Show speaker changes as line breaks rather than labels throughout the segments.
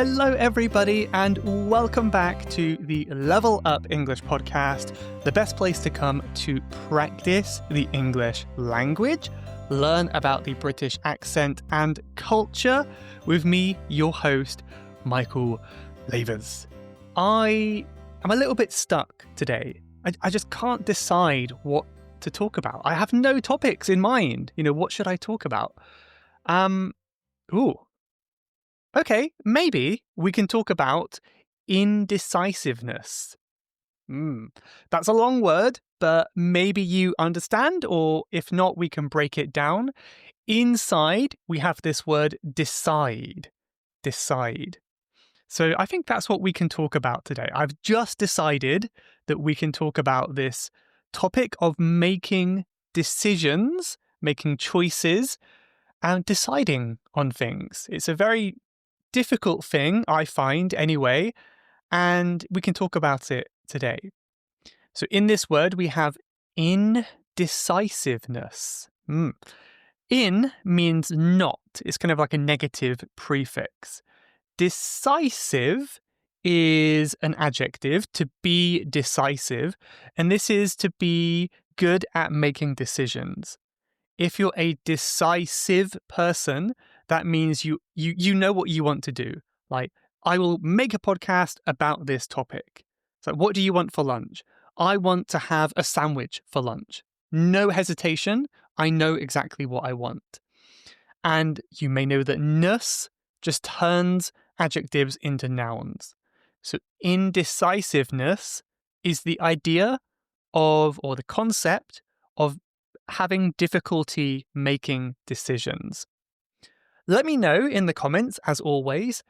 Hello, everybody, and welcome back to the Level Up English podcast, the best place to come to practice the English language, learn about the British accent and culture with me, your host, Michael Lavers. I am a little bit stuck today. I just can't decide what to talk about. I have no topics in mind. What should I talk about? Okay, maybe we can talk about indecisiveness. That's a long word, but maybe you understand, or if not, we can break it down. Inside, we have this word decide. Decide. So I think that's what we can talk about today. I've just decided that we can talk about this topic of making decisions, making choices, and deciding on things. It's a very difficult thing, I find anyway, and we can talk about it today. So in this word, we have indecisiveness. In means not. It's kind of like a negative prefix. Decisive is an adjective, to be decisive, and this is to be good at making decisions. If you're a decisive person, that means you know what you want to do. Like, I will make a podcast about this topic. So what do you want for lunch? I want to have a sandwich for lunch. No hesitation. I know exactly what I want. And you may know that ness just turns adjectives into nouns. So indecisiveness is the idea of, or the concept of, having difficulty making decisions. Let me know in the comments, as always,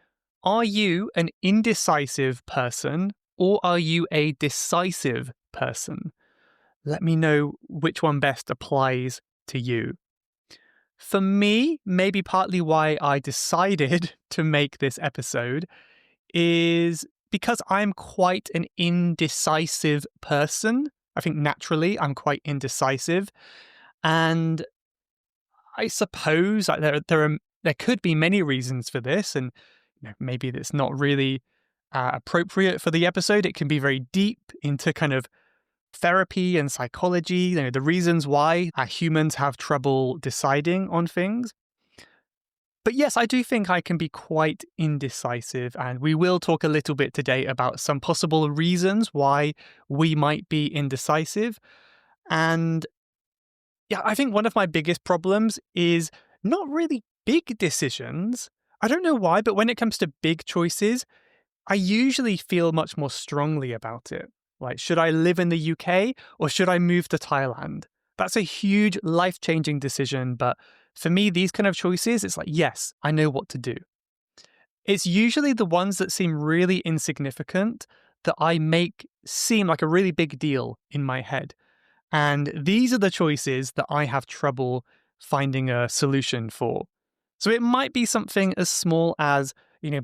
are you an indecisive person or are you a decisive person? Let me know which one best applies to you. For me, maybe partly why I decided to make this episode is because I'm quite an indecisive person. I think naturally I'm quite indecisive. And I suppose there could be many reasons for this, and maybe it's not really appropriate for the episode. It can be very deep into kind of therapy and psychology, the reasons why humans have trouble deciding on things. But yes, I do think I can be quite indecisive, and we will talk a little bit today about some possible reasons why we might be indecisive. And yeah, I think one of my biggest problems is not really big decisions. I don't know why, but when it comes to big choices, I usually feel much more strongly about it. Like, should I live in the UK or should I move to Thailand? That's a huge life-changing decision, but for me, these kind of choices, it's like, yes, I know what to do. It's usually the ones that seem really insignificant that I make seem like a really big deal in my head. And these are the choices that I have trouble finding a solution for. So it might be something as small as,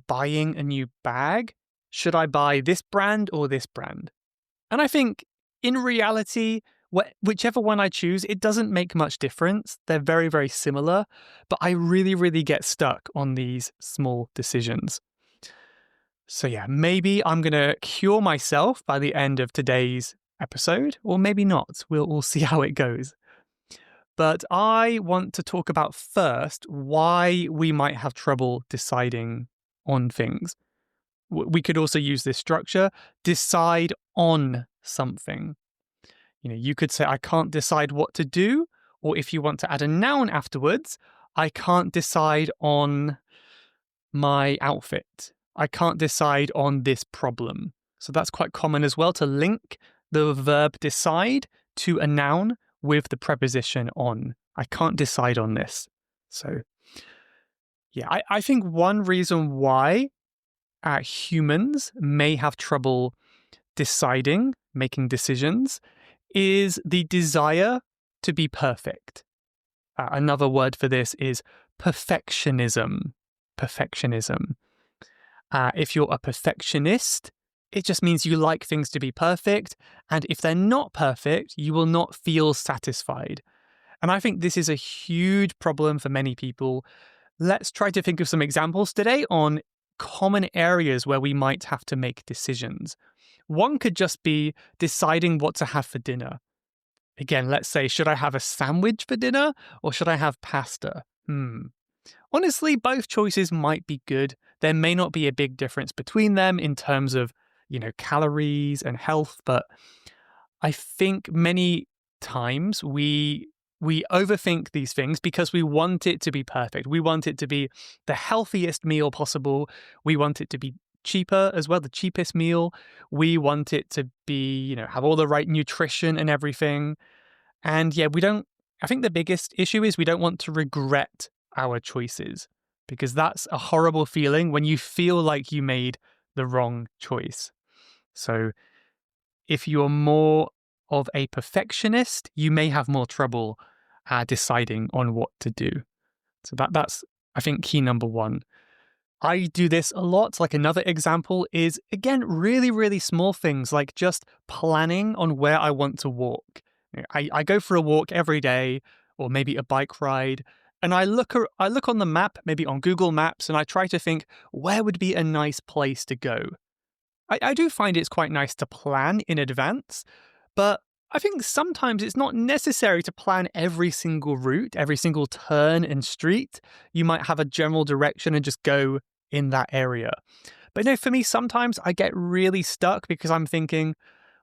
buying a new bag. Should I buy this brand or this brand? And I think in reality, whichever one I choose, it doesn't make much difference. They're very, very similar, but I really, really get stuck on these small decisions. So yeah, maybe I'm going to cure myself by the end of today's episode, or maybe not. We'll see how it goes. But I want to talk about first why we might have trouble deciding on things. We could also use this structure, decide on something. You could say, I can't decide what to do, or if you want to add a noun afterwards, I can't decide on my outfit. I can't decide on this problem. So that's quite common as well, to link the verb decide to a noun with the preposition on. I can't decide on this. So yeah, I think one reason why humans may have trouble deciding, making decisions, is the desire to be perfect. Another word for this is perfectionism. Perfectionism. If you're a perfectionist, it just means you like things to be perfect. And if they're not perfect, you will not feel satisfied. And I think this is a huge problem for many people. Let's try to think of some examples today on common areas where we might have to make decisions. One could just be deciding what to have for dinner. Again, let's say, should I have a sandwich for dinner or should I have pasta? Honestly, both choices might be good. There may not be a big difference between them in terms of, calories and health, but I think many times we overthink these things because we want it to be perfect. We want it to be the healthiest meal possible. We want it to be cheaper as well, the cheapest meal. We want it to be, have all the right nutrition and everything. And yeah, I think the biggest issue is we don't want to regret our choices, because that's a horrible feeling when you feel like you made the wrong choice. So if you're more of a perfectionist, you may have more trouble deciding on what to do. So that's, I think, key number one. I do this a lot. Like, another example is, again, really, really small things, like just planning on where I want to walk. I go for a walk every day, or maybe a bike ride, and I look on the map, maybe on Google Maps, and I try to think, where would be a nice place to go? I do find it's quite nice to plan in advance, but I think sometimes it's not necessary to plan every single route, every single turn and street. You might have a general direction and just go in that area. But no, for me, sometimes I get really stuck because I'm thinking,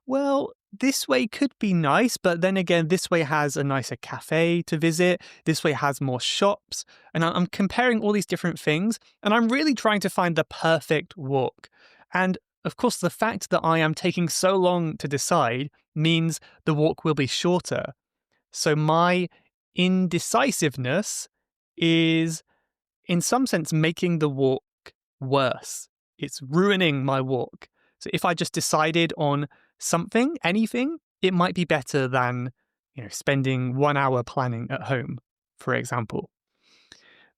well, this way could be nice, but then again, this way has a nicer cafe to visit. This way has more shops. And I'm comparing all these different things, and I'm really trying to find the perfect walk. And of course, the fact that I am taking so long to decide means the walk will be shorter. So my indecisiveness is, in some sense, making the walk worse. It's ruining my walk. So if I just decided on something, anything, it might be better than, spending 1 hour planning at home, for example.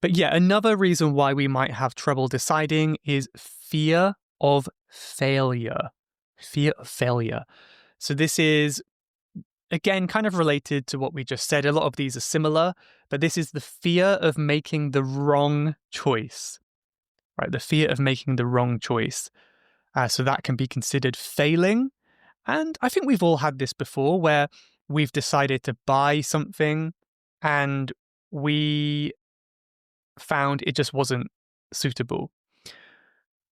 But yeah, another reason why we might have trouble deciding is fear of failure. Fear of failure. So this is, again, kind of related to what we just said. A lot of these are similar, but this is the fear of making the wrong choice, right? The fear of making the wrong choice. So that can be considered failing. And I think we've all had this before, where we've decided to buy something and we found it just wasn't suitable.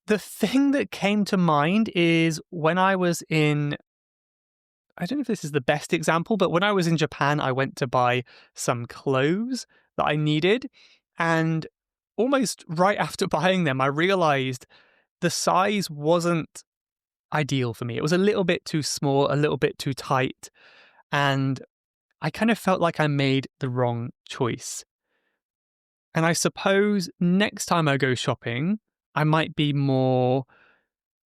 The thing that came to mind is when I was in, I don't know if this is the best example, but when I was in Japan, I went to buy some clothes that I needed. And almost right after buying them, I realized the size wasn't ideal for me. It was a little bit too small, a little bit too tight. And I kind of felt like I made the wrong choice. And I suppose next time I go shopping, I might be more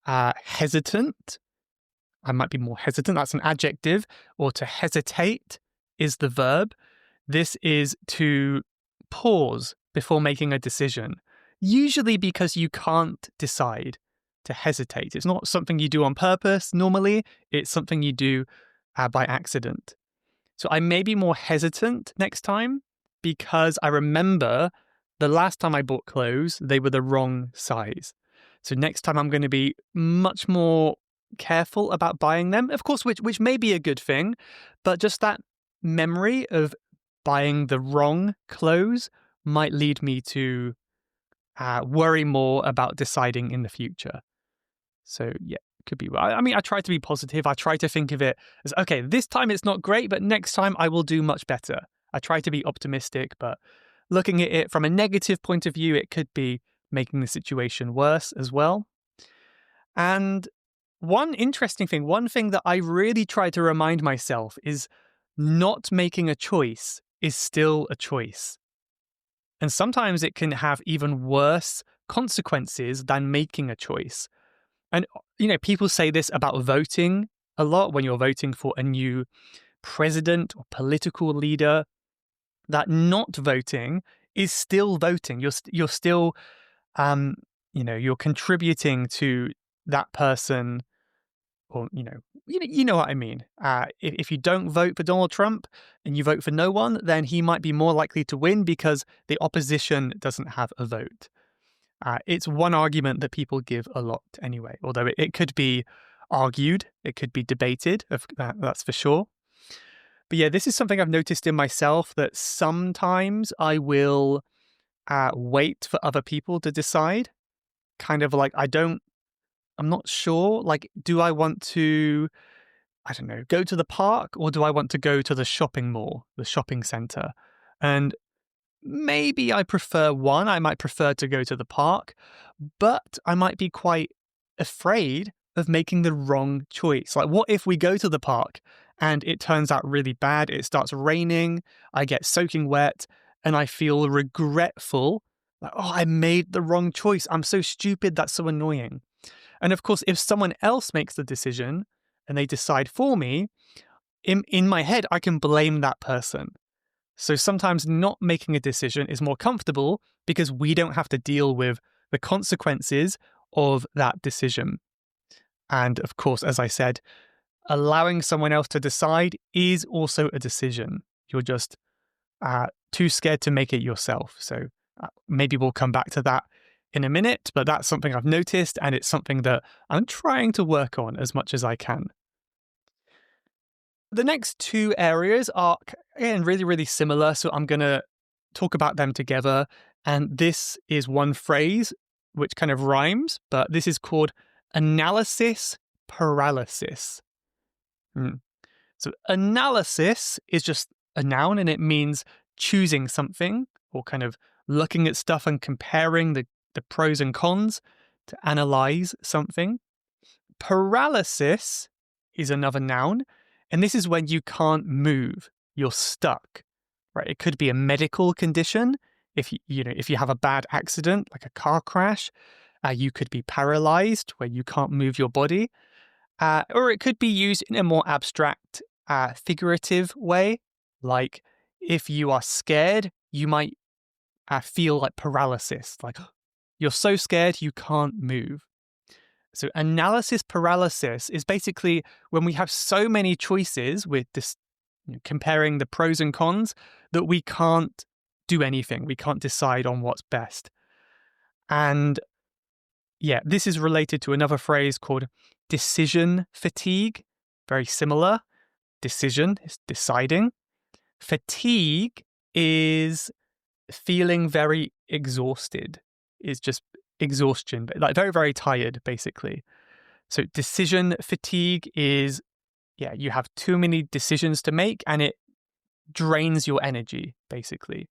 hesitant. That's an adjective. Or to hesitate is the verb. This is to pause before making a decision, usually because you can't decide. To hesitate, it's not something you do on purpose normally. It's something you do by accident. So I may be more hesitant next time because I remember the last time I bought clothes, they were the wrong size. So next time I'm going to be much more careful about buying them, of course, which may be a good thing, but just that memory of buying the wrong clothes might lead me to worry more about deciding in the future. So yeah, could be. I mean, I try to be positive. I try to think of it as, okay, this time it's not great, but next time I will do much better. I try to be optimistic, but looking at it from a negative point of view, it could be making the situation worse as well. And one thing that I really try to remind myself is not making a choice is still a choice. And sometimes it can have even worse consequences than making a choice. And, people say this about voting a lot when you're voting for a new president or political leader, that not voting is still voting. You're still, you're contributing to that person, or, you know what I mean. If you don't vote for Donald Trump and you vote for no one, then he might be more likely to win because the opposition doesn't have a vote. It's one argument that people give a lot anyway, although it could be argued, it could be debated, that's for sure. But yeah, this is something I've noticed in myself, that sometimes I will wait for other people to decide. Kind of like, I'm not sure. Like, do I want to, I don't know, go to the park, or do I want to go to the shopping mall, the shopping center? And maybe I prefer one. I might prefer to go to the park, but I might be quite afraid of making the wrong choice. Like, what if we go to the park and it turns out really bad? It starts raining, I get soaking wet, and I feel regretful. Like, oh, I made the wrong choice. I'm so stupid. That's so annoying. And of course, if someone else makes the decision and they decide for me, in my head, I can blame that person. So sometimes not making a decision is more comfortable because we don't have to deal with the consequences of that decision. And of course, as I said, allowing someone else to decide is also a decision. You're just too scared to make it yourself. So maybe we'll come back to that in a minute, but that's something I've noticed, and it's something that I'm trying to work on as much as I can. The next two areas are, again, really, really similar, so I'm going to talk about them together. And this is one phrase which kind of rhymes, but this is called analysis paralysis. So analysis is just a noun, and it means choosing something, or kind of looking at stuff and comparing the pros and cons to analyze something. Paralysis is another noun, and this is when you can't move. You're stuck, right? It could be a medical condition. If you have a bad accident, like a car crash, you could be paralyzed, where you can't move your body. Or it could be used in a more abstract, figurative way. Like, if you are scared, you might feel like paralysis. Like, you're so scared you can't move. So analysis paralysis is basically when we have so many choices with this, comparing the pros and cons, that we can't do anything. We can't decide on what's best. And yeah, this is related to another phrase called decision fatigue. Very similar. Decision is deciding. Fatigue is feeling very exhausted, is just exhaustion, but like very, very tired, basically. So decision fatigue is, you have too many decisions to make and it drains your energy, basically.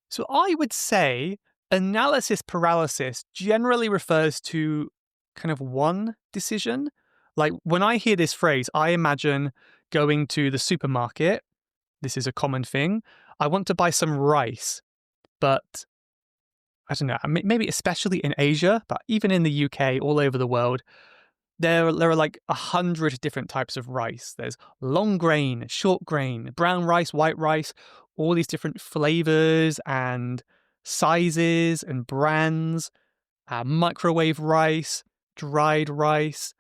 So I would say analysis paralysis generally refers to kind of one decision. Like, when I hear this phrase, I imagine going to the supermarket. This is a common thing. I want to buy some rice, but I don't know, maybe especially in Asia, but even in the UK, all over the world, there are like 100 different types of rice. There's long grain, short grain, brown rice, white rice, all these different flavors and sizes and brands, microwave rice, dried rice.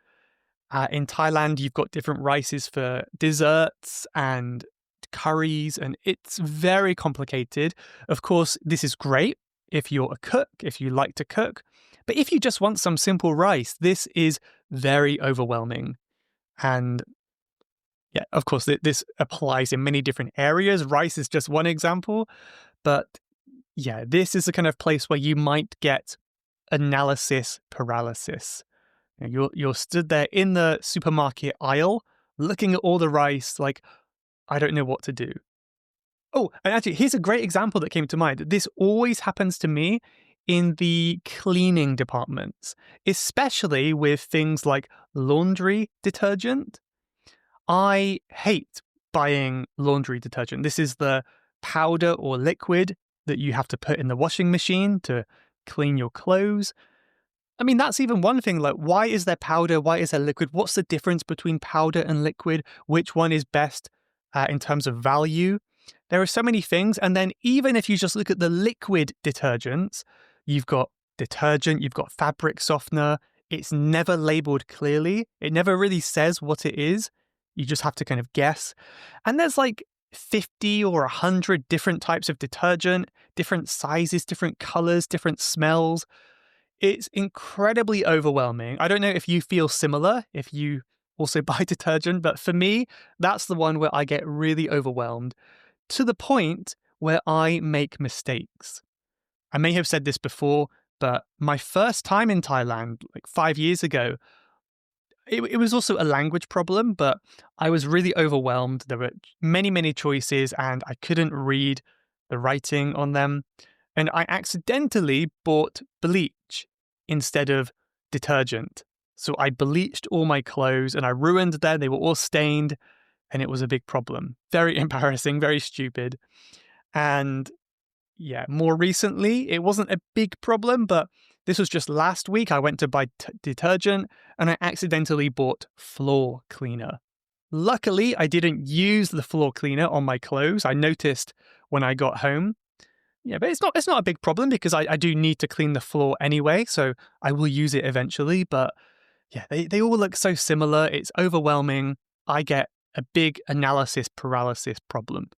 In Thailand, you've got different rices for desserts and curries, and it's very complicated. Of course, this is great if you're a cook, if you like to cook. But if you just want some simple rice, this is very overwhelming. And yeah, of course, this applies in many different areas. Rice is just one example. But yeah, this is the kind of place where you might get analysis paralysis. You're stood there in the supermarket aisle, looking at all the rice, like, I don't know what to do. Oh, and actually, here's a great example that came to mind. This always happens to me in the cleaning departments, especially with things like laundry detergent. I hate buying laundry detergent. This is the powder or liquid that you have to put in the washing machine to clean your clothes. I mean, that's even one thing. Like, why is there powder? Why is there liquid? What's the difference between powder and liquid? Which one is best in terms of value? There are so many things. And then even if you just look at the liquid detergents, you've got detergent, you've got fabric softener. It's never labeled clearly. It never really says what it is. You just have to kind of guess. And there's like 50 or 100 different types of detergent, different sizes, different colors, different smells. It's incredibly overwhelming. I don't know if you feel similar, if you also buy detergent, but for me, that's the one where I get really overwhelmed to the point where I make mistakes. I may have said this before, but my first time in Thailand, like 5 years ago, it was also a language problem, but I was really overwhelmed. There were many, many choices, and I couldn't read the writing on them. And I accidentally bought bleach instead of detergent. So I bleached all my clothes and I ruined them. They were all stained, and it was a big problem. Very embarrassing, very stupid. And yeah, more recently, it wasn't a big problem, but this was just last week. I went to buy detergent and I accidentally bought floor cleaner. Luckily, I didn't use the floor cleaner on my clothes. I noticed when I got home. Yeah, but it's not a big problem because I do need to clean the floor anyway, so I will use it eventually. But yeah, they all look so similar. It's overwhelming. I get a big analysis paralysis problem.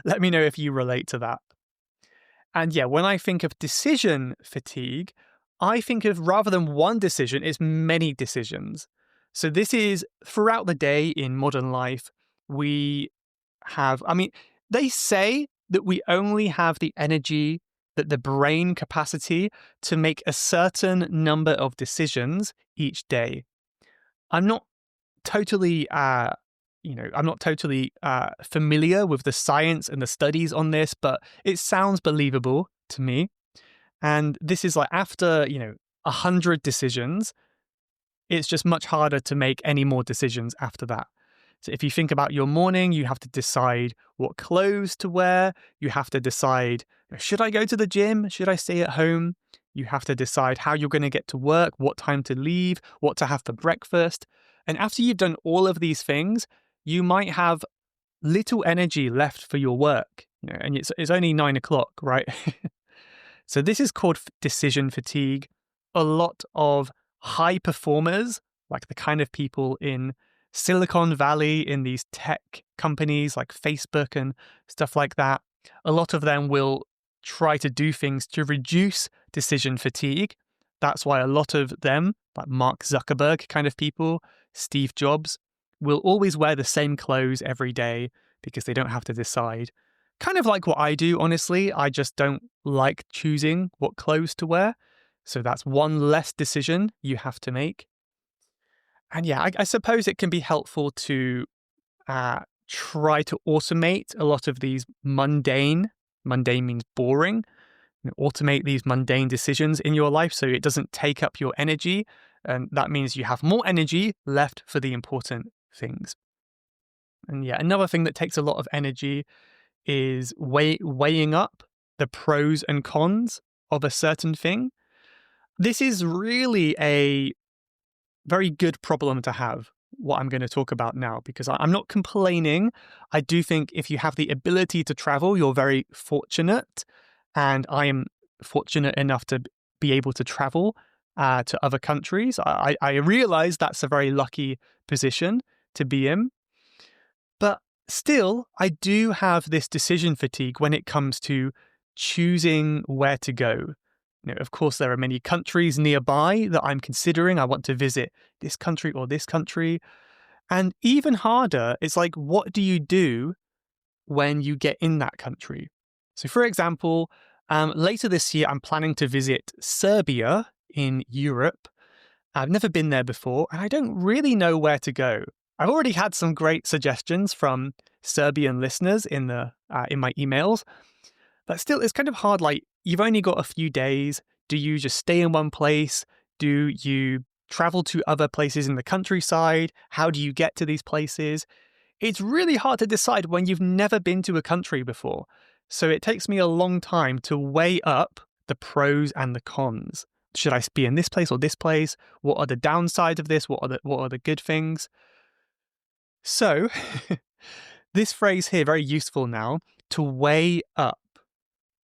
Let me know if you relate to that. And yeah, when I think of decision fatigue, I think of rather than one decision, it's many decisions. So this is throughout the day in modern life, we have, they say that we only have the energy, that the brain capacity to make a certain number of decisions each day. I'm not totally familiar with the science and the studies on this, but it sounds believable to me. And this is like after, 100 decisions, it's just much harder to make any more decisions after that. So if you think about your morning, you have to decide what clothes to wear. You have to decide, should I go to the gym? Should I stay at home? You have to decide how you're going to get to work, what time to leave, what to have for breakfast. And after you've done all of these things, you might have little energy left for your work. And it's only 9 o'clock, right? So this is called decision fatigue. A lot of high performers, like the kind of people in Silicon Valley, in these tech companies like Facebook and stuff like that, a lot of them will try to do things to reduce decision fatigue. That's why a lot of them, like Mark Zuckerberg kind of people, Steve Jobs, will always wear the same clothes every day because they don't have to decide. Kind of like what I do, honestly. I just don't like choosing what clothes to wear. So that's one less decision you have to make. And yeah, I suppose it can be helpful to try to automate a lot of these mundane means boring, automate these mundane decisions in your life so it doesn't take up your energy. And that means you have more energy left for the important things. And yeah, another thing that takes a lot of energy is weighing up the pros and cons of a certain thing. This is really a very good problem to have, what I'm going to talk about now, because I'm not complaining. I do think if you have the ability to travel, you're very fortunate. And I am fortunate enough to be able to travel to other countries. I realize that's a very lucky position to be in. But still, I do have this decision fatigue when it comes to choosing where to go. Of course, there are many countries nearby that I'm considering. I want to visit this country or this country. And even harder, it's like, what do you do when you get in that country? So, for example, later this year, I'm planning to visit Serbia in Europe. I've never been there before, and I don't really know where to go. I've already had some great suggestions from Serbian listeners in my emails, but still, it's kind of hard. Like, you've only got a few days. Do you just stay in one place? Do you travel to other places in the countryside? How do you get to these places? It's really hard to decide when you've never been to a country before. So it takes me a long time to weigh up the pros and the cons. Should I be in this place or this place? What are the downsides of this? What are the good things? So this phrase here, very useful now, to weigh up.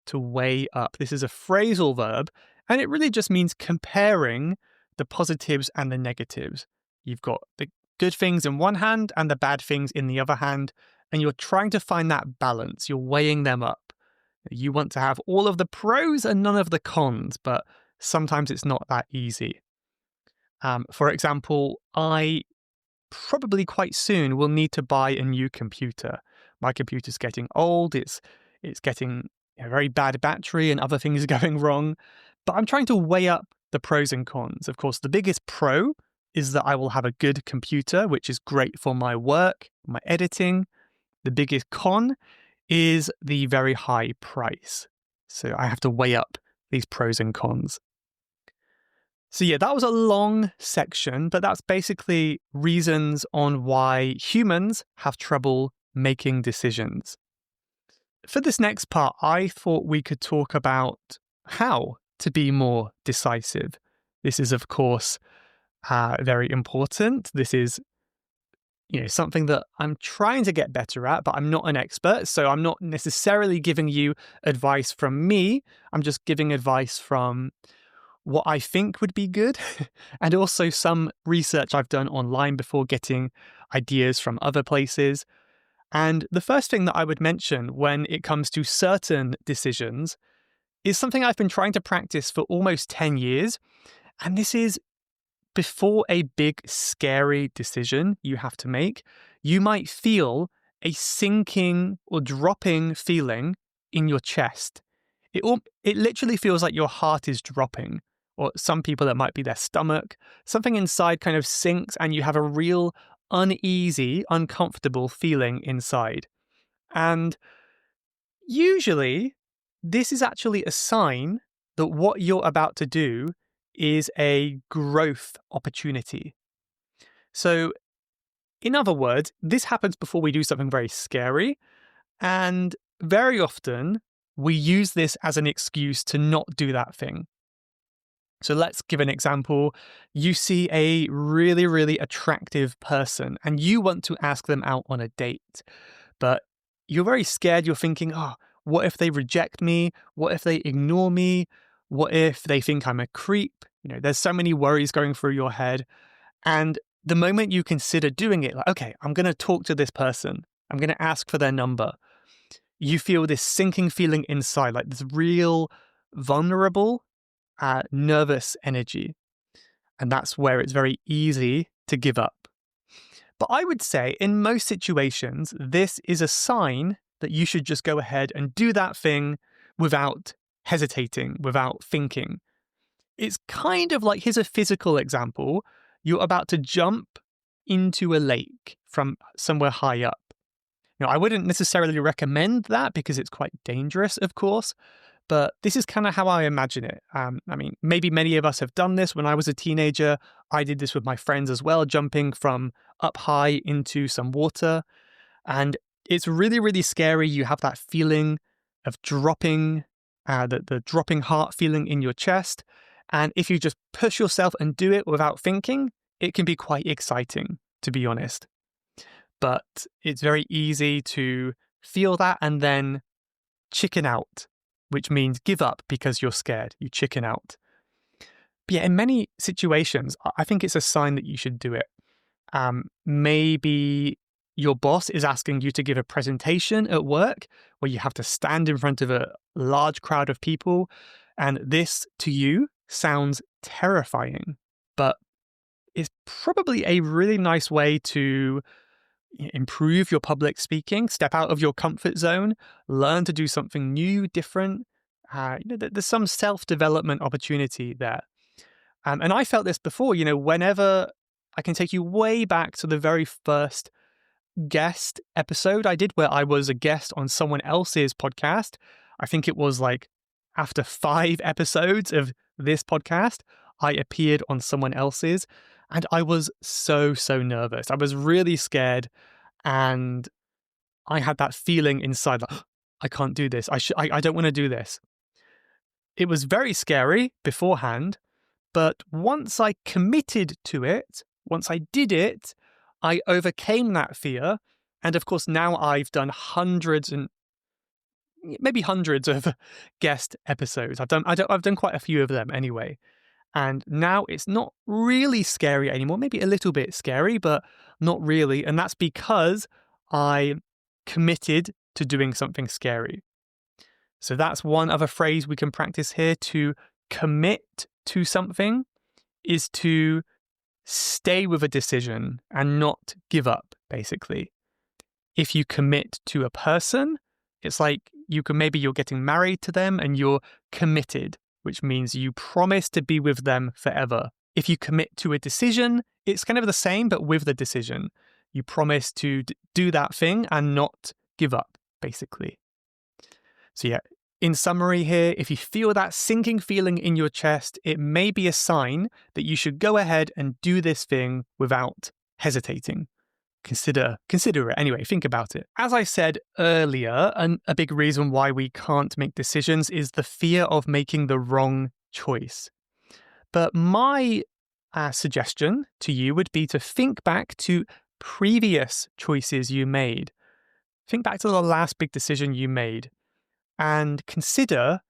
To weigh up. This is a phrasal verb, and it really just means comparing the positives and the negatives. You've got the good things in one hand and the bad things in the other hand, and you're trying to find that balance. You're weighing them up. You want to have all of the pros and none of the cons, but sometimes it's not that easy. For example, I probably quite soon will need to buy a new computer. My computer's getting old. It's getting a very bad battery and other things going wrong. But I'm trying to weigh up the pros and cons. Of course, the biggest pro is that I will have a good computer, which is great for my work, my editing. The biggest con is the very high price. So I have to weigh up these pros and cons. So yeah, that was a long section, but that's basically reasons on why humans have trouble making decisions. For this next part, I thought we could talk about how to be more decisive. This is, of course, very important. This is something that I'm trying to get better at, but I'm not an expert. So I'm not necessarily giving you advice from me. I'm just giving advice from what I think would be good, and also some research I've done online before getting ideas from other places. And the first thing that I would mention when it comes to certain decisions is something I've been trying to practice for almost 10 years. And this is before a big, scary decision you have to make, you might feel a sinking or dropping feeling in your chest. It literally feels like your heart is dropping. Or some people, it might be their stomach. Something inside kind of sinks and you have a real uneasy, uncomfortable feeling inside. And usually, this is actually a sign that what you're about to do is a growth opportunity. So, in other words, this happens before we do something very scary. And very often, we use this as an excuse to not do that thing. So let's give an example. You see a really, really attractive person and you want to ask them out on a date, but you're very scared. You're thinking, what if they reject me? What if they ignore me? What if they think I'm a creep? There's so many worries going through your head. And the moment you consider doing it, like, okay, I'm going to talk to this person. I'm going to ask for their number. You feel this sinking feeling inside, like this real vulnerable, nervous energy. And that's where it's very easy to give up. But I would say in most situations, this is a sign that you should just go ahead and do that thing without hesitating, without thinking. It's kind of like, here's a physical example. You're about to jump into a lake from somewhere high up. I wouldn't necessarily recommend that because it's quite dangerous, of course. But this is kind of how I imagine it. Maybe many of us have done this. When I was a teenager, I did this with my friends as well, jumping from up high into some water. And it's really, really scary. You have that feeling of dropping, the dropping heart feeling in your chest. And if you just push yourself and do it without thinking, it can be quite exciting, to be honest. But it's very easy to feel that and then chicken out, which means give up because you're scared. You chicken out. But yeah, in many situations, I think it's a sign that you should do it. Maybe your boss is asking you to give a presentation at work where you have to stand in front of a large crowd of people. And this to you sounds terrifying, but it's probably a really nice way to improve your public speaking, step out of your comfort zone, learn to do something new, different. There's some self-development opportunity there. And I felt this before, whenever I can take you way back to the very first guest episode I did where I was a guest on someone else's podcast. I think it was like after 5 episodes of this podcast, I appeared on someone else's. And I was so nervous. I was really scared. And I had that feeling inside that I can't do this. I don't want to do this. It was very scary beforehand. But once I committed to it, once I did it, I overcame that fear. And of course, now I've done hundreds of guest episodes. I've done quite a few of them anyway. And now it's not really scary anymore. Maybe a little bit scary, but not really. And that's because I committed to doing something scary. So that's one other phrase we can practice here. To commit to something is to stay with a decision and not give up, basically. If you commit to a person, it's like you're getting married to them and you're committed, which means you promise to be with them forever. If you commit to a decision, it's kind of the same, but with the decision. You promise to do that thing and not give up, basically. So yeah, in summary here, if you feel that sinking feeling in your chest, it may be a sign that you should go ahead and do this thing without hesitating. Consider it. Anyway, think about it. As I said earlier, a big reason why we can't make decisions is the fear of making the wrong choice. But my suggestion to you would be to think back to previous choices you made. Think back to the last big decision you made and consider,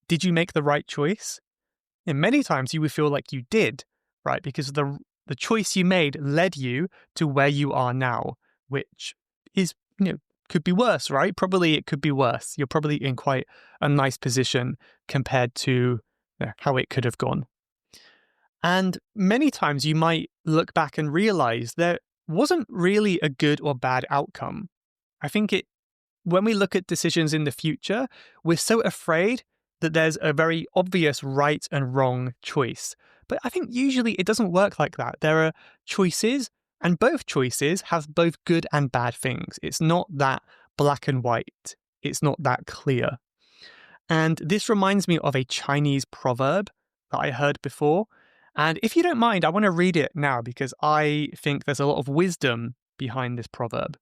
did you make the right choice? And many times you would feel like you did, right? Because the choice you made led you to where you are now, which is, could be worse, right? Probably it could be worse. You're probably in quite a nice position compared to how it could have gone. And many times you might look back and realize there wasn't really a good or bad outcome. I think when we look at decisions in the future, we're so afraid that there's a very obvious right and wrong choice. But I think usually it doesn't work like that. There are choices, and both choices have both good and bad things. It's not that black and white. It's not that clear. And this reminds me of a Chinese proverb that I heard before. And if you don't mind, I want to read it now because I think there's a lot of wisdom behind this proverb.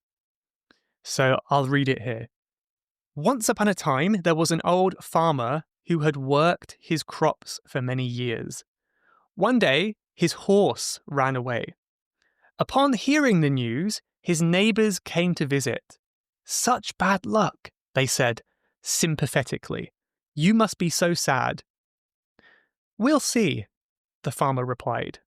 So I'll read it here. Once upon a time, there was an old farmer who had worked his crops for many years. One day, his horse ran away. Upon hearing the news, his neighbors came to visit. Such bad luck, they said, sympathetically. You must be so sad. We'll see, the farmer replied.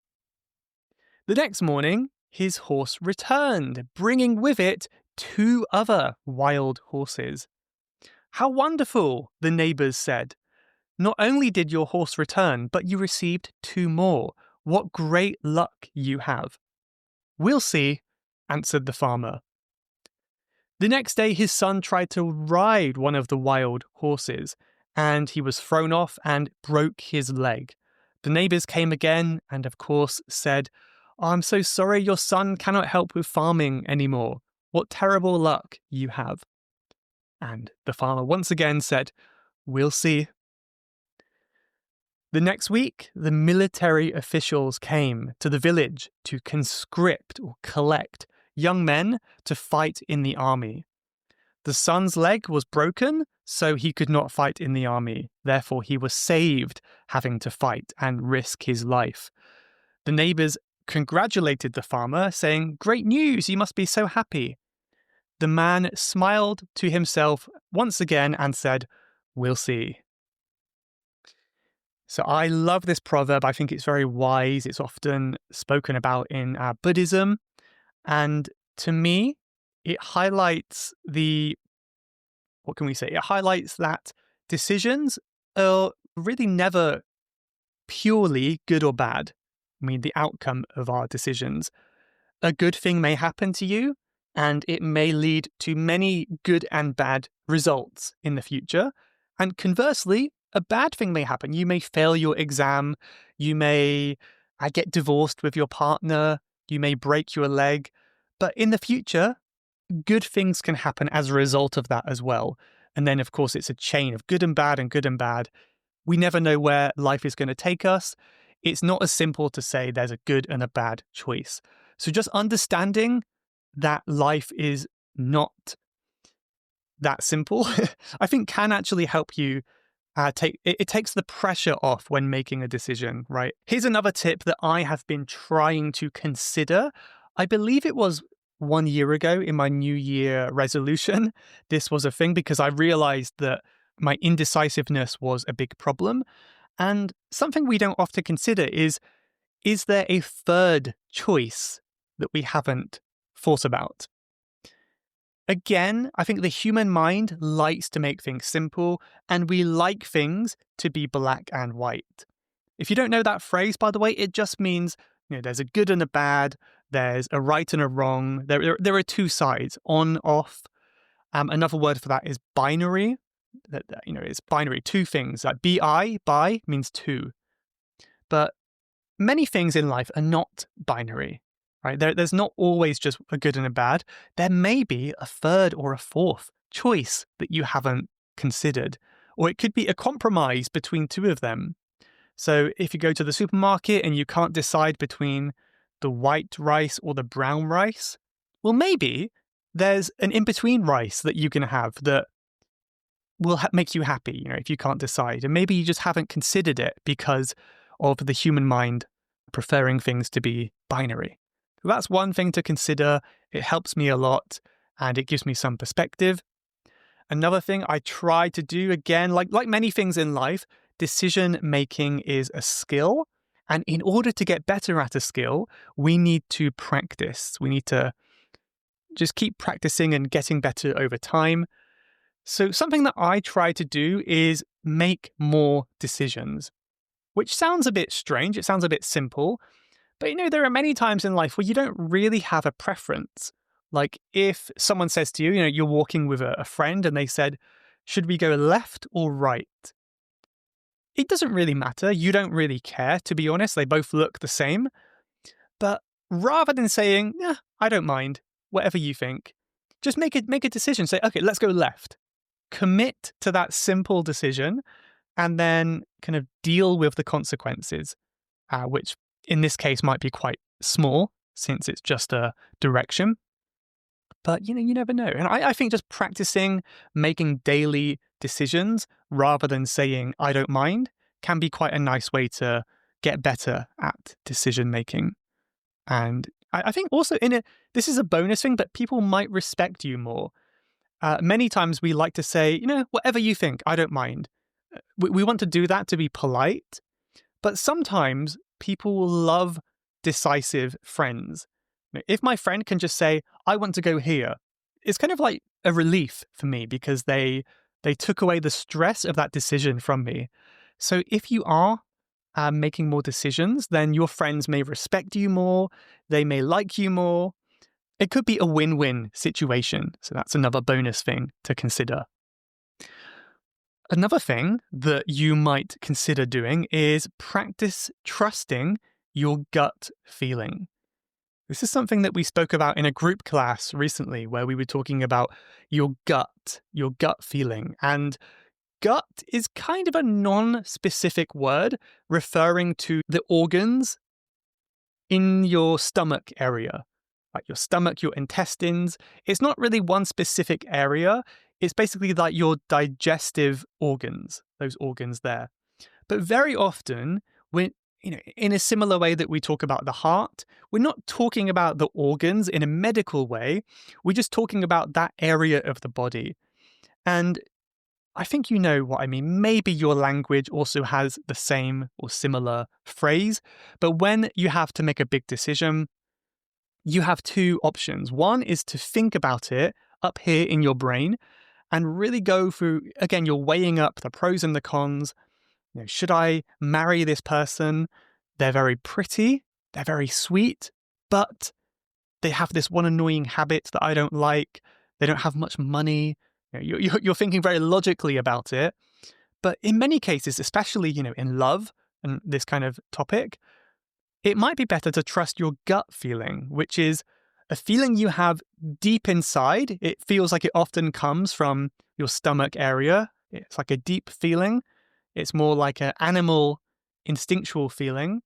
The next morning, his horse returned, bringing with it 2 other wild horses. How wonderful, the neighbors said. Not only did your horse return, but you received 2 more. What great luck you have. We'll see, answered the farmer. The next day, his son tried to ride one of the wild horses, and he was thrown off and broke his leg. The neighbors came again and, of course, said, I'm so sorry your son cannot help with farming anymore. What terrible luck you have. And the farmer once again said, We'll see. The next week, the military officials came to the village to conscript or collect young men to fight in the army. The son's leg was broken, so he could not fight in the army. Therefore, he was saved having to fight and risk his life. The neighbors congratulated the farmer, saying, Great news, you must be so happy. The man smiled to himself once again and said, We'll see. So I love this proverb. I think it's very wise. It's often spoken about in Buddhism. And to me, it highlights It highlights that decisions are really never purely good or bad. I mean, the outcome of our decisions. A good thing may happen to you, and it may lead to many good and bad results in the future. And conversely, a bad thing may happen. You may fail your exam. You may get divorced with your partner. You may break your leg. But in the future, good things can happen as a result of that as well. And then, of course, it's a chain of good and bad and good and bad. We never know where life is going to take us. It's not as simple to say there's a good and a bad choice. So just understanding that life is not that simple, I think can actually help you it takes the pressure off when making a decision, right? Here's another tip that I have been trying to consider. I believe it was 1 year ago in my New Year resolution. This was a thing because I realized that my indecisiveness was a big problem. And something we don't often consider is there a third choice that we haven't thought about? Again, I think the human mind likes to make things simple, and we like things to be black and white. If you don't know that phrase, by the way, it just means there's a good and a bad, there's a right and a wrong. There are two sides, on, off. Another word for that is binary. It's binary, two things. Like bi means two. But many things in life are not binary, right? There's not always just a good and a bad. There may be a third or a fourth choice that you haven't considered, or it could be a compromise between two of them. So if you go to the supermarket and you can't decide between the white rice or the brown rice, well, maybe there's an in-between rice that you can have that will make you happy, if you can't decide. And maybe you just haven't considered it because of the human mind preferring things to be binary. So that's one thing to consider. It helps me a lot and it gives me some perspective. Another thing I try to do, again, like many things in life, decision making is a skill. And in order to get better at a skill, we need to practice. We need to just keep practicing and getting better over time. So something that I try to do is make more decisions, which sounds a bit strange. It sounds a bit simple. But there are many times in life where you don't really have a preference. Like if someone says to you, you're walking with a friend and they said, should we go left or right? It doesn't really matter. You don't really care, to be honest. They both look the same. But rather than saying, yeah, I don't mind, whatever you think, just make a decision. Say, okay, let's go left. Commit to that simple decision and then kind of deal with the consequences, which in this case might be quite small since it's just a direction. But, you never know. And I think just practicing making daily decisions rather than saying, I don't mind, can be quite a nice way to get better at decision making. And I think also this is a bonus thing, but people might respect you more. Many times we like to say, whatever you think, I don't mind. We want to do that to be polite. But sometimes people love decisive friends. If my friend can just say, I want to go here, it's kind of like a relief for me because they took away the stress of that decision from me. So if you are making more decisions, then your friends may respect you more, they may like you more. It could be a win-win situation. So that's another bonus thing to consider. Another thing that you might consider doing is practice trusting your gut feeling. This is something that we spoke about in a group class recently where we were talking about your gut feeling. And gut is kind of a non-specific word referring to the organs in your stomach area, like your stomach, your intestines. It's not really one specific area. It's basically like your digestive organs, those organs there. But very often, in a similar way that we talk about the heart, we're not talking about the organs in a medical way. We're just talking about that area of the body. And I think you know what I mean. Maybe your language also has the same or similar phrase. But when you have to make a big decision, you have two options. One is to think about it up here in your brain and really go through, again, you're weighing up the pros and the cons. Should I marry this person? They're very pretty, they're very sweet, but they have this one annoying habit that I don't like. They don't have much money. You're thinking very logically about it. But in many cases, especially, in love and this kind of topic, it might be better to trust your gut feeling, which is a feeling you have deep inside. It feels like it often comes from your stomach area. It's like a deep feeling. It's more like an animal instinctual feeling.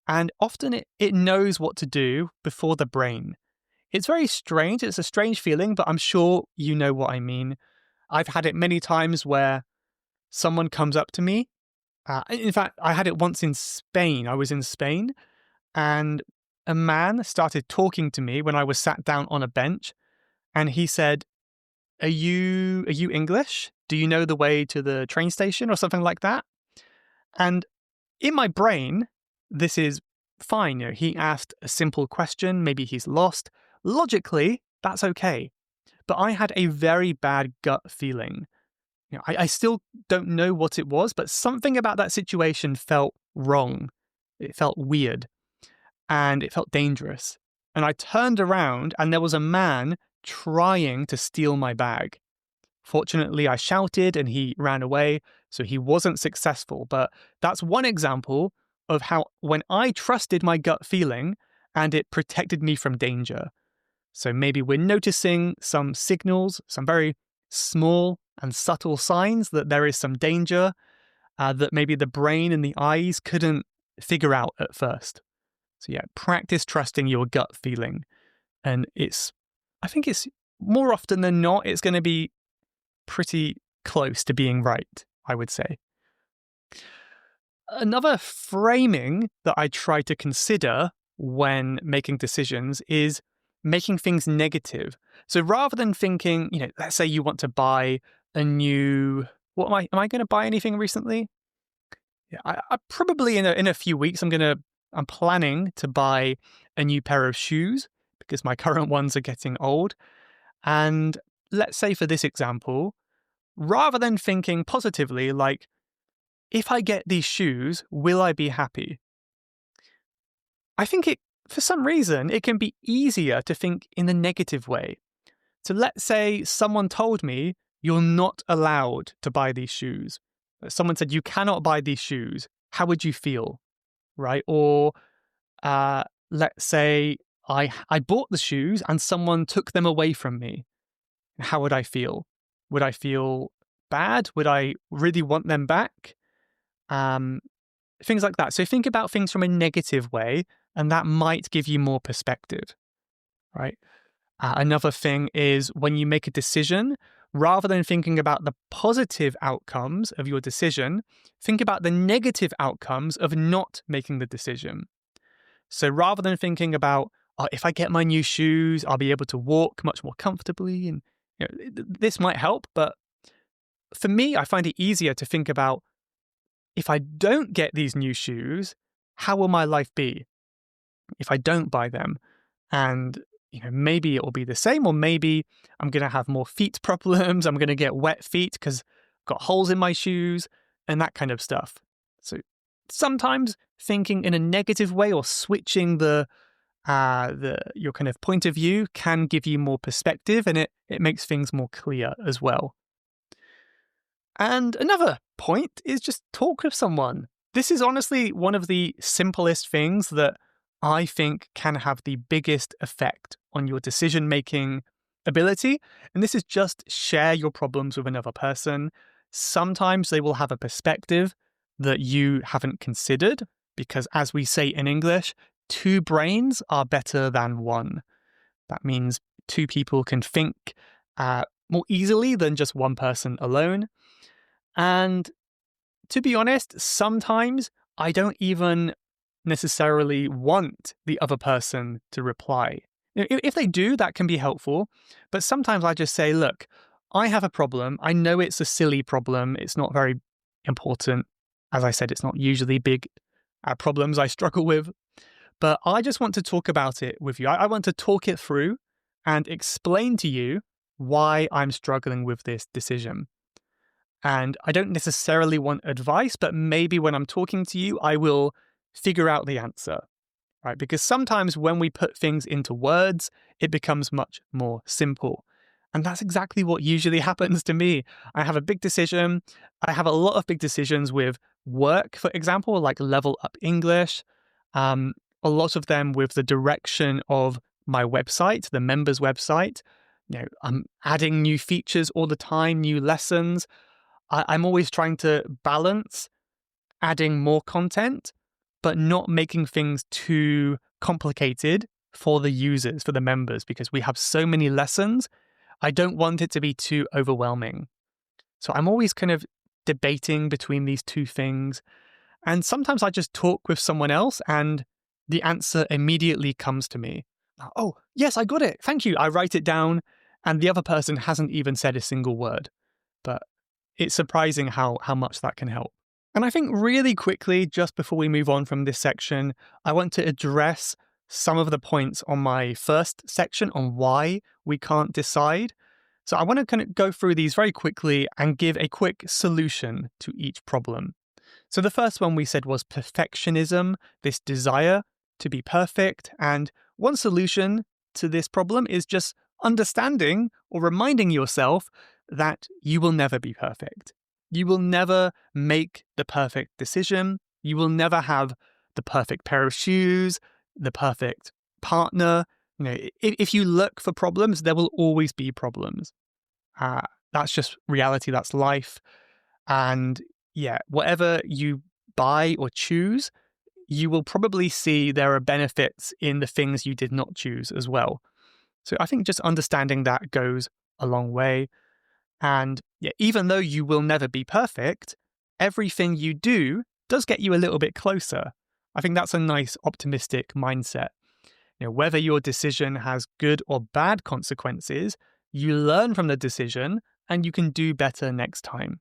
And often it knows what to do before the brain. It's very strange. It's a strange feeling, but I'm sure you know what I mean. I've had it many times where someone comes up to me. In fact, I had it once in Spain. I was in Spain and a man started talking to me when I was sat down on a bench. And he said, Are you English? Do you know the way to the train station or something like that? And in my brain, this is fine. He asked a simple question. Maybe he's lost. Logically, that's okay. but I had a very bad gut feeling. I still don't know what it was, but something about that situation felt wrong. It felt weird and it felt dangerous. And I turned around and there was a man trying to steal my bag. Fortunately, I shouted and he ran away, so he wasn't successful. But that's one example of how when I trusted my gut feeling and it protected me from danger. So maybe we're noticing some signals, some very small and subtle signs that there is some danger that maybe the brain and the eyes couldn't figure out at first. So yeah, practice trusting your gut feeling. And I think it's more often than not, it's going to be pretty close to being right, I would say. Another framing that I try to consider when making decisions is making things negative. So rather than thinking, let's say you want to buy a new, am I going to buy anything recently? Yeah, I probably in a few weeks, I'm planning to buy a new pair of shoes because my current ones are getting old. And let's say for this example, rather than thinking positively, like, if I get these shoes, will I be happy? I think for some reason, it can be easier to think in a negative way. So let's say someone told me, you're not allowed to buy these shoes. Someone said, you cannot buy these shoes. How would you feel? Right? Or let's say I bought the shoes and someone took them away from me. How would I feel? Would I feel bad? Would I really want them back? Things like that. So think about things from a negative way, and that might give you more perspective, right? Another thing is when you make a decision, rather than thinking about the positive outcomes of your decision, think about the negative outcomes of not making the decision. So rather than thinking about, if I get my new shoes, I'll be able to walk much more comfortably, and this might help, but for me, I find it easier to think about, if I don't get these new shoes, how will my life be if I don't buy them? And maybe it will be the same, or maybe I'm going to have more feet problems. I'm going to get wet feet because I've got holes in my shoes and that kind of stuff. So sometimes thinking in a negative way or switching your kind of point of view can give you more perspective, and it makes things more clear as well. And another point is just talk with someone. This is honestly one of the simplest things that I think can have the biggest effect on your decision-making ability. And this is just share your problems with another person. Sometimes they will have a perspective that you haven't considered, because as we say in English, 2 brains are better than 1. That means 2 people can think more easily than just one person alone. And to be honest, sometimes I don't even necessarily want the other person to reply. If they do, that can be helpful. But sometimes I just say, look, I have a problem. I know it's a silly problem. It's not very important. As I said, it's not usually big problems I struggle with. But I just want to talk about it with you. I want to talk it through and explain to you why I'm struggling with this decision. And I don't necessarily want advice, but maybe when I'm talking to you, I will figure out the answer, right? Because sometimes when we put things into words, it becomes much more simple. And that's exactly what usually happens to me. I have a big decision. I have a lot of big decisions with work, for example, like level up English. A lot of them with the direction of my website, the members website. I'm adding new features all the time, new lessons. I'm always trying to balance adding more content, but not making things too complicated for the users, for the members, because we have so many lessons. I don't want it to be too overwhelming. So I'm always kind of debating between these two things. And sometimes I just talk with someone else and the answer immediately comes to me. Oh, yes, I got it. Thank you. I write it down and the other person hasn't even said a single word. But it's surprising how much that can help. And I think really quickly, just before we move on from this section, I want to address some of the points on my first section on why we can't decide. So I want to kind of go through these very quickly and give a quick solution to each problem. So the first one we said was perfectionism, this desire to be perfect. And one solution to this problem is just understanding or reminding yourself that you will never be perfect. You will never make the perfect decision. You will never have the perfect pair of shoes, the perfect partner. If you look for problems, there will always be problems. That's just reality. That's life. And yeah, whatever you buy or choose, you will probably see there are benefits in the things you did not choose as well. So I think just understanding that goes a long way. And yeah, even though you will never be perfect, everything you do does get you a little bit closer. I think that's a nice optimistic mindset. Whether your decision has good or bad consequences, you learn from the decision and you can do better next time.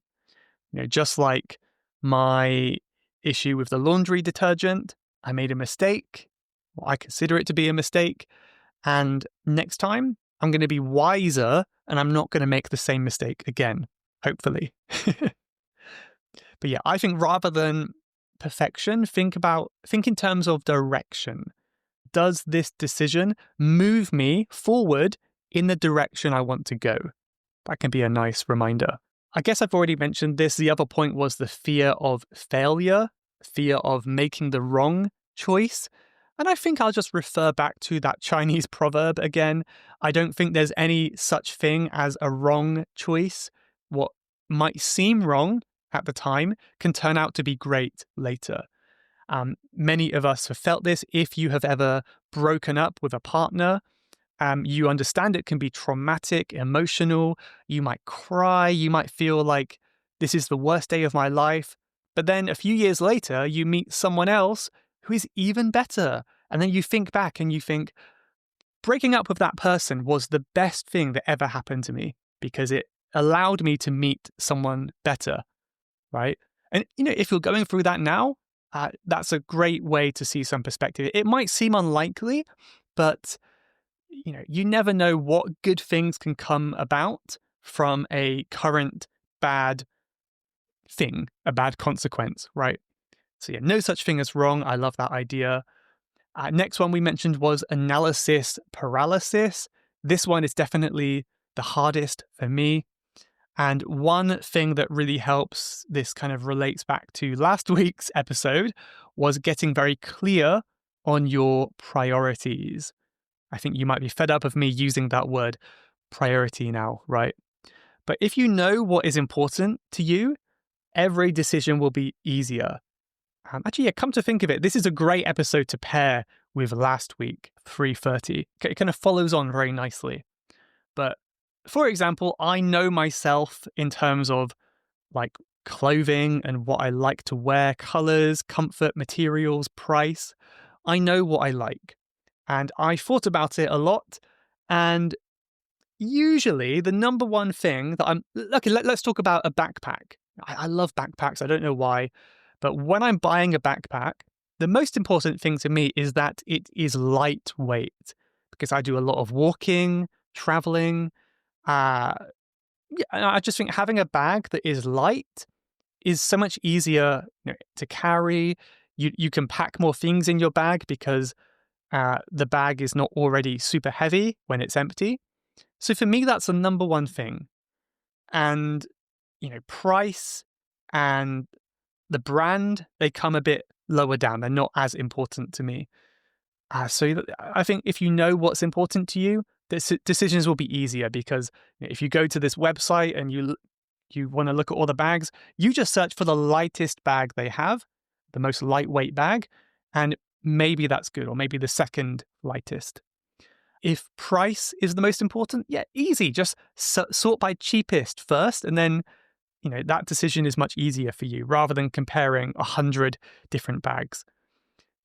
Just like my issue with the laundry detergent, I made a mistake. Well, I consider it to be a mistake. And next time, I'm going to be wiser and I'm not going to make the same mistake again, hopefully. But yeah, I think rather than perfection, think in terms of direction. Does this decision move me forward in the direction I want to go? That can be a nice reminder. I guess I've already mentioned this. The other point was the fear of failure, fear of making the wrong choice. And I think I'll just refer back to that Chinese proverb again. I don't think there's any such thing as a wrong choice. What might seem wrong at the time can turn out to be great later. Many of us have felt this. If you have ever broken up with a partner, you understand it can be traumatic, emotional. You might cry. You might feel like this is the worst day of my life. But then a few years later, you meet someone else who is even better. And then you think back and you think, breaking up with that person was the best thing that ever happened to me because it allowed me to meet someone better, right? And, if you're going through that now, that's a great way to see some perspective. It might seem unlikely, but you never know what good things can come about from a current bad thing, a bad consequence, right? So yeah, no such thing as wrong. I love that idea. Next one we mentioned was analysis paralysis. This one is definitely the hardest for me. And one thing that really helps, this kind of relates back to last week's episode, was getting very clear on your priorities. I think you might be fed up of me using that word priority now, right? But if you know what is important to you, every decision will be easier. Actually, come to think of it, this is a great episode to pair with last week, 3:30. It kind of follows on very nicely. But for example, I know myself in terms of like clothing and what I like to wear, colors, comfort, materials, price. I know what I like. And I thought about it a lot. And usually the number one thing that let's talk about a backpack. I love backpacks. I don't know why. But when I'm buying a backpack, the most important thing to me is that it is lightweight because I do a lot of walking, traveling. I just think having a bag that is light is so much easier to carry. You can pack more things in your bag because the bag is not already super heavy when it's empty. So for me, that's the number one thing. And, price and the brand, they come a bit lower down. They're not as important to me. So I think if you know what's important to you, the decisions will be easier because if you go to this website and you want to look at all the bags, you just search for the lightest bag they have, the most lightweight bag, and maybe that's good, or maybe the second lightest. If price is the most important, yeah, easy. Just sort by cheapest first, and then that decision is much easier for you rather than comparing 100 different bags.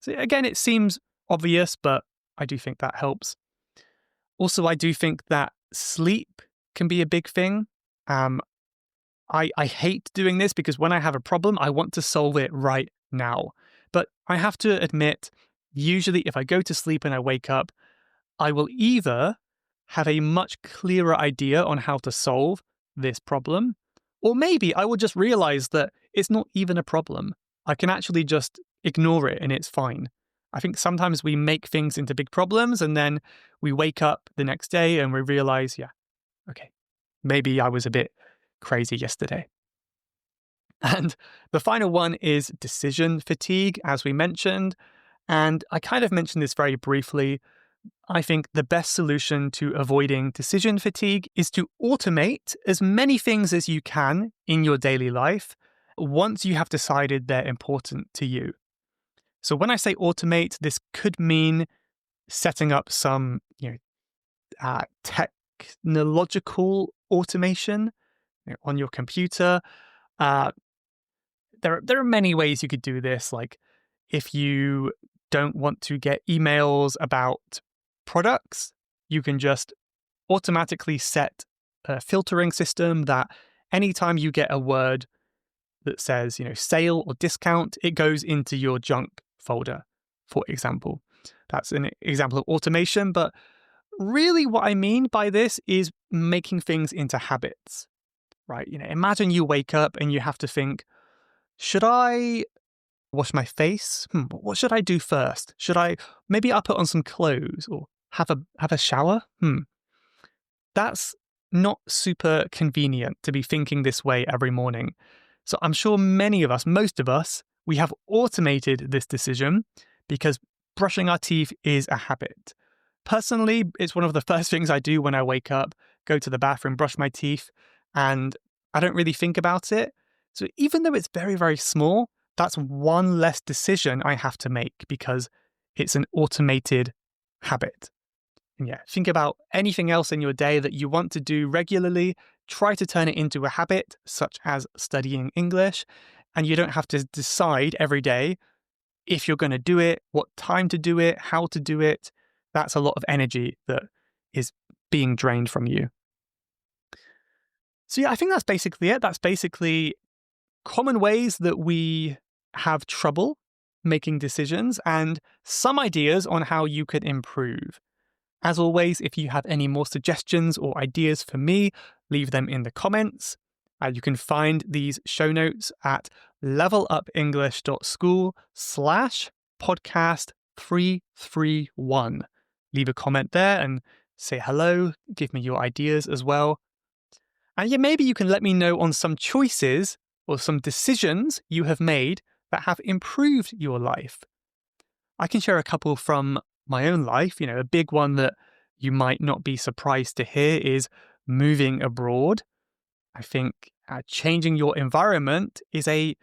So again, it seems obvious, but I do think that helps. Also, I do think that sleep can be a big thing. I hate doing this because when I have a problem, I want to solve it right now. But I have to admit, usually if I go to sleep and I wake up, I will either have a much clearer idea on how to solve this problem. Or maybe I will just realize that it's not even a problem. I can actually just ignore it and it's fine. I think sometimes we make things into big problems and then we wake up the next day and we realize, yeah, okay, maybe I was a bit crazy yesterday. And the final one is decision fatigue, as we mentioned. And I kind of mentioned this very briefly. I think the best solution to avoiding decision fatigue is to automate as many things as you can in your daily life once you have decided they're important to you. So when I say automate, this could mean setting up some technological automation on your computer. There are many ways you could do this. Like if you don't want to get emails about products, you can just automatically set a filtering system that anytime you get a word that says, sale or discount, it goes into your junk folder, for example. That's an example of automation. But really what I mean by this is making things into habits, right? Imagine you wake up and you have to think, should I wash my face? What should I do first? Maybe I'll put on some clothes or have a shower? That's not super convenient to be thinking this way every morning. So I'm sure most of us, we have automated this decision because brushing our teeth is a habit. Personally, it's one of the first things I do when I wake up, go to the bathroom, brush my teeth, and I don't really think about it. So even though it's very, very small, that's one less decision I have to make because it's an automated habit. And think about anything else in your day that you want to do regularly. Try to turn it into a habit, such as studying English. And you don't have to decide every day if you're going to do it, what time to do it, how to do it. That's a lot of energy that is being drained from you. So I think that's basically it. That's basically common ways that we have trouble making decisions and some ideas on how you could improve. As always, if you have any more suggestions or ideas for me, leave them in the comments. You can find these show notes at levelupenglish.school/podcast331. Leave a comment there and say hello, give me your ideas as well. And maybe you can let me know on some choices or some decisions you have made that have improved your life. I can share a couple from my own life. A big one that you might not be surprised to hear is moving abroad. I think changing your environment is a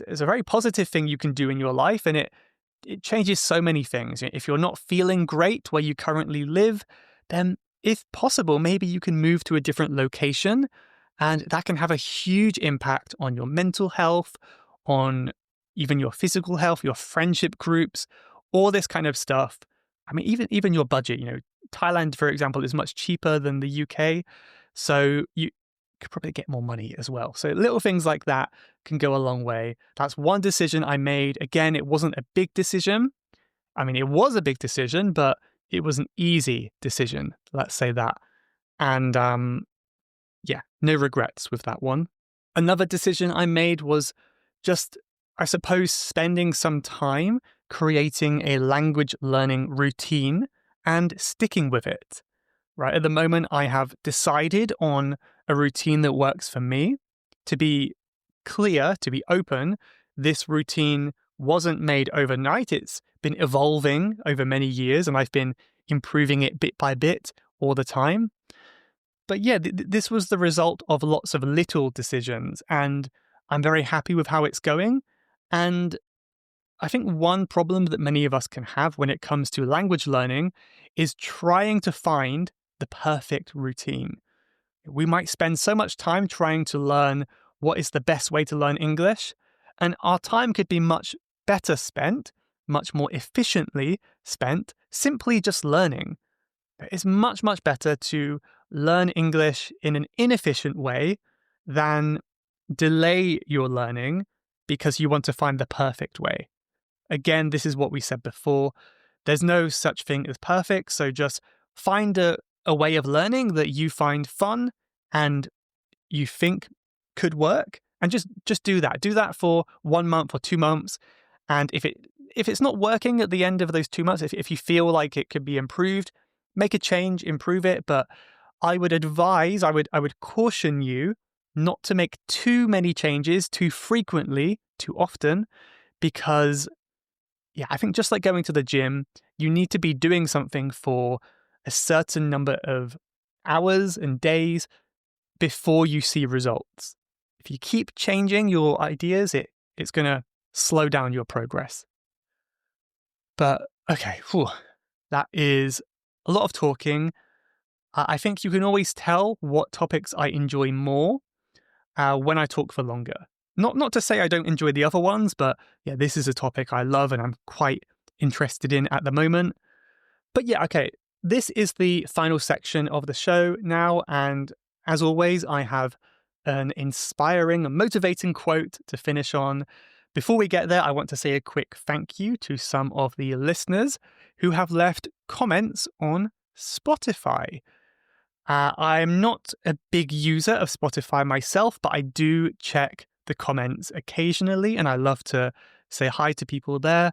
very positive thing you can do in your life, and it changes so many things. If you're not feeling great where you currently live, then if possible, maybe you can move to a different location, and that can have a huge impact on your mental health, on even your physical health, your friendship groups, all this kind of stuff. I mean, even your budget. Thailand, for example, is much cheaper than the UK, so you could probably get more money as well. So little things like that can go a long way. That's one decision I made. Again, it wasn't a big decision. I mean, it was a big decision, but it was an easy decision. Let's say that. And no regrets with that one. Another decision I made was just, I suppose, spending some time creating a language learning routine and sticking with it. Right at the moment, I have decided on a routine that works for me. To be clear, to be open, this routine wasn't made overnight. It's been evolving over many years, and I've been improving it bit by bit all the time. But this was the result of lots of little decisions, and I'm very happy with how it's going. And I think one problem that many of us can have when it comes to language learning is trying to find the perfect routine. We might spend so much time trying to learn what is the best way to learn English, and our time could be much better spent, much more efficiently spent, simply just learning. It's much, much better to learn English in an inefficient way than delay your learning because you want to find the perfect way. Again, this is what we said before. There's no such thing as perfect, so just find a way of learning that you find fun and you think could work, and just do that. Do that for 1 month or 2 months. And if it's not working at the end of those 2 months, if you feel like it could be improved, make a change, improve it. But I would advise, I would caution you not to make too many changes too frequently, too often, because yeah, I think just like going to the gym, you need to be doing something for a certain number of hours and days before you see results. If you keep changing your ideas, it's going to slow down your progress. But okay, that is a lot of talking. I think you can always tell what topics I enjoy more when I talk for longer. Not to say I don't enjoy the other ones, but yeah, this is a topic I love and I'm quite interested in at the moment. But yeah, okay, this is the final section of the show now, and as always, I have an inspiring and motivating quote to finish on. Before we get there, I want to say a quick thank you to some of the listeners who have left comments on Spotify. I'm not a big user of Spotify myself, but I do check the comments occasionally, and I love to say hi to people there.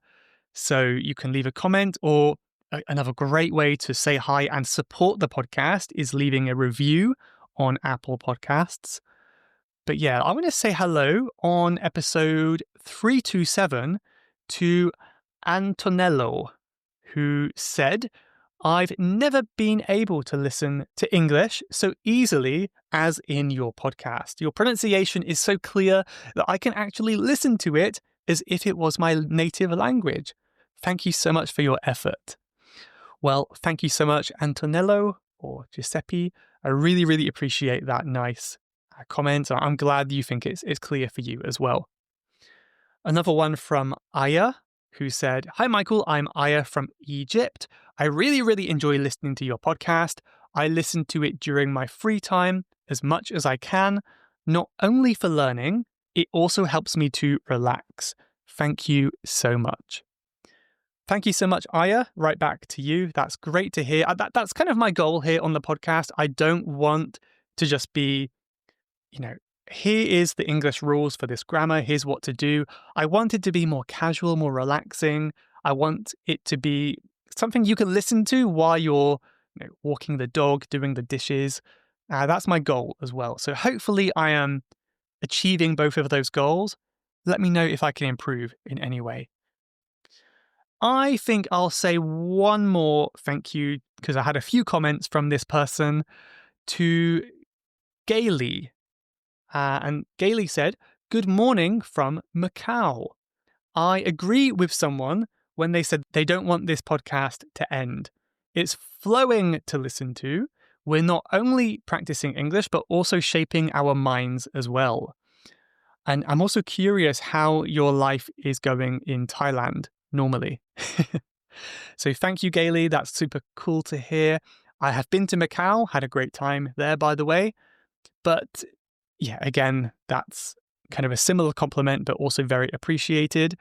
So you can leave a comment, or another great way to say hi and support the podcast is leaving a review on Apple Podcasts. But yeah, I want to say hello on episode 327 to Antonello, who said, I've never been able to listen to English so easily as in your podcast. Your pronunciation is so clear that I can actually listen to it as if it was my native language. Thank you so much for your effort. Well, thank you so much, Antonello or Giuseppe. I really, really appreciate that nice comment. I'm glad you think it's clear for you as well. Another one from Aya, who said, Hi, Michael. I'm Aya from Egypt. I really, really enjoy listening to your podcast. I listen to it during my free time as much as I can. Not only for learning, it also helps me to relax. Thank you so much. Thank you so much, Aya. Right back to you. That's great to hear. That's kind of my goal here on the podcast. I don't want to just be, here is the English rules for this grammar. Here's what to do. I want it to be more casual, more relaxing. I want it to be something you can listen to while you're walking the dog, doing the dishes. That's my goal as well. So hopefully I am achieving both of those goals. Let me know if I can improve in any way. I think I'll say one more thank you, because I had a few comments from this person, to Gailey. And Gailey said, Good morning from Macau. I agree with someone when they said they don't want this podcast to end. It's flowing to listen to. We're not only practicing English, but also shaping our minds as well. And I'm also curious how your life is going in Thailand normally. So thank you, Gailey. That's super cool to hear. I have been to Macau, had a great time there, by the way. But yeah, again, that's kind of a similar compliment, but also very appreciated.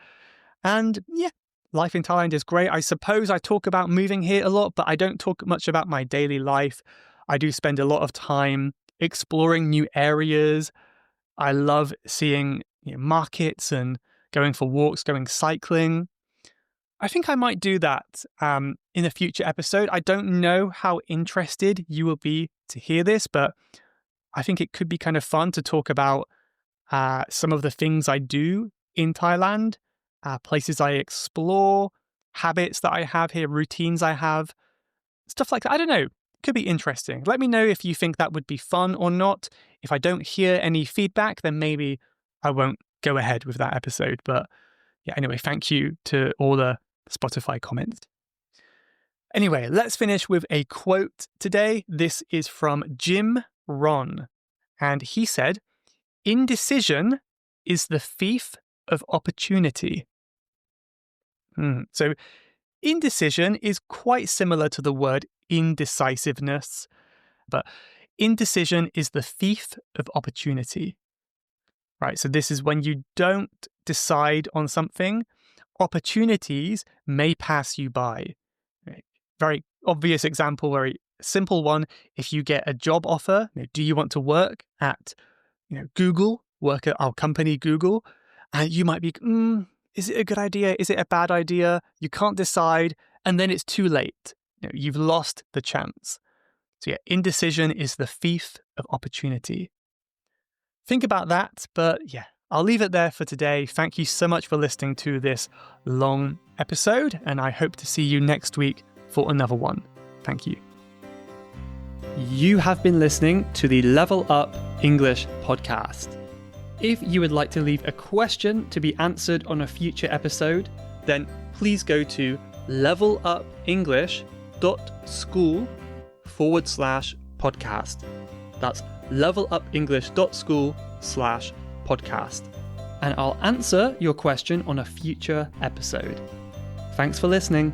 And yeah, life in Thailand is great. I suppose I talk about moving here a lot, but I don't talk much about my daily life. I do spend a lot of time exploring new areas. I love seeing markets and going for walks, going cycling. I think I might do that in a future episode. I don't know how interested you will be to hear this, but I think it could be kind of fun to talk about some of the things I do in Thailand, places I explore, habits that I have here, routines I have, stuff like that. I don't know. Could be interesting. Let me know if you think that would be fun or not. If I don't hear any feedback, then maybe I won't go ahead with that episode. But yeah, anyway, thank you to all the Spotify comments. Anyway, let's finish with a quote today. This is from Jim Ron. And he said, Indecision is the thief of opportunity. So indecision is quite similar to the word indecisiveness, but indecision is the thief of opportunity. Right, so this is when you don't decide on something, opportunities may pass you by. Right? Very obvious example, very simple one. If you get a job offer, do you want to work at Google, work at our company Google? And you might be, is it a good idea? Is it a bad idea? You can't decide. And then it's too late. You've lost the chance. So yeah, indecision is the thief of opportunity. Think about that, but yeah, I'll leave it there for today. Thank you so much for listening to this long episode, and I hope to see you next week for another one. Thank you. You have been listening to the Level Up English podcast. If you would like to leave a question to be answered on a future episode, then please go to levelupenglish.school/podcast. That's levelupenglish.school/podcast. And I'll answer your question on a future episode. Thanks for listening.